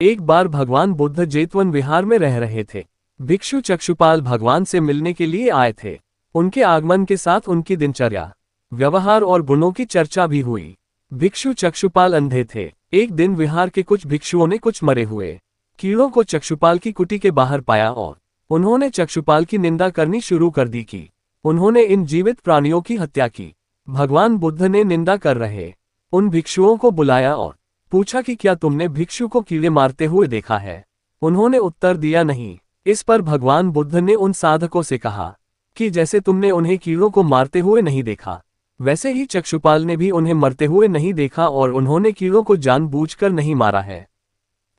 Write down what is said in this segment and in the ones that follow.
एक बार भगवान बुद्ध जेतवन विहार में रह रहे थे। भिक्षु चक्षुपाल भगवान से मिलने के लिए आए थे। उनके आगमन के साथ उनकी दिनचर्या, व्यवहार और गुणों की चर्चा भी हुई। भिक्षु चक्षुपाल अंधे थे। एक दिन विहार के कुछ भिक्षुओं ने कुछ मरे हुए कीड़ों को चक्षुपाल की कुटी के बाहर पाया और उन्होंने चक्षुपाल की निंदा करनी शुरू कर दी कि उन्होंने इन जीवित प्राणियों की हत्या की। भगवान बुद्ध ने निंदा कर रहे उन भिक्षुओं को बुलाया और पूछा कि क्या तुमने भिक्षु को कीड़े मारते हुए देखा है? उन्होंने उत्तर दिया नहीं। इस पर भगवान बुद्ध ने उन साधकों से कहा कि जैसे तुमने उन्हें कीड़ों को मारते हुए नहीं देखा, वैसे ही चक्षुपाल ने भी उन्हें मरते हुए नहीं देखा और उन्होंने कीड़ों को जानबूझकर नहीं मारा है,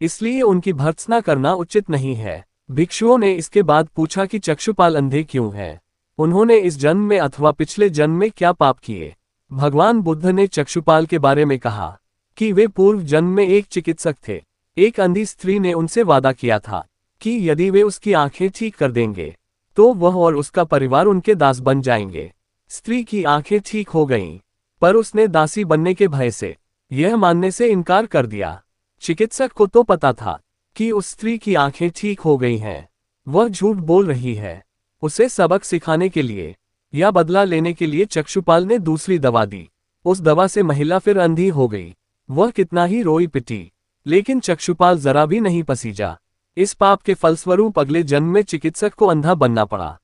इसलिए उनकी भर्त्सना करना उचित नहीं है। भिक्षुओं ने इसके बाद पूछा कि चक्षुपाल अंधे क्यों हैं? उन्होंने इस जन्म में अथवा पिछले जन्म में क्या पाप किए? भगवान बुद्ध ने चक्षुपाल के बारे में कहा कि वे पूर्व जन्म में एक चिकित्सक थे। एक अंधी स्त्री ने उनसे वादा किया था कि यदि वे उसकी आंखें ठीक कर देंगे तो वह और उसका परिवार उनके दास बन जाएंगे। स्त्री की आंखें ठीक हो गईं, पर उसने दासी बनने के भय से यह मानने से इनकार कर दिया। चिकित्सक को तो पता था कि उस स्त्री की आंखें ठीक हो गई हैं, वह झूठ बोल रही है। उसे सबक सिखाने के लिए या बदला लेने के लिए चक्षुपाल ने दूसरी दवा दी। उस दवा से महिला फिर अंधी हो गई। वह कितना ही रोई पिटी, लेकिन चक्षुपाल जरा भी नहीं पसीजा। इस पाप के फलस्वरूप अगले जन्म में चिकित्सक को अंधा बनना पड़ा।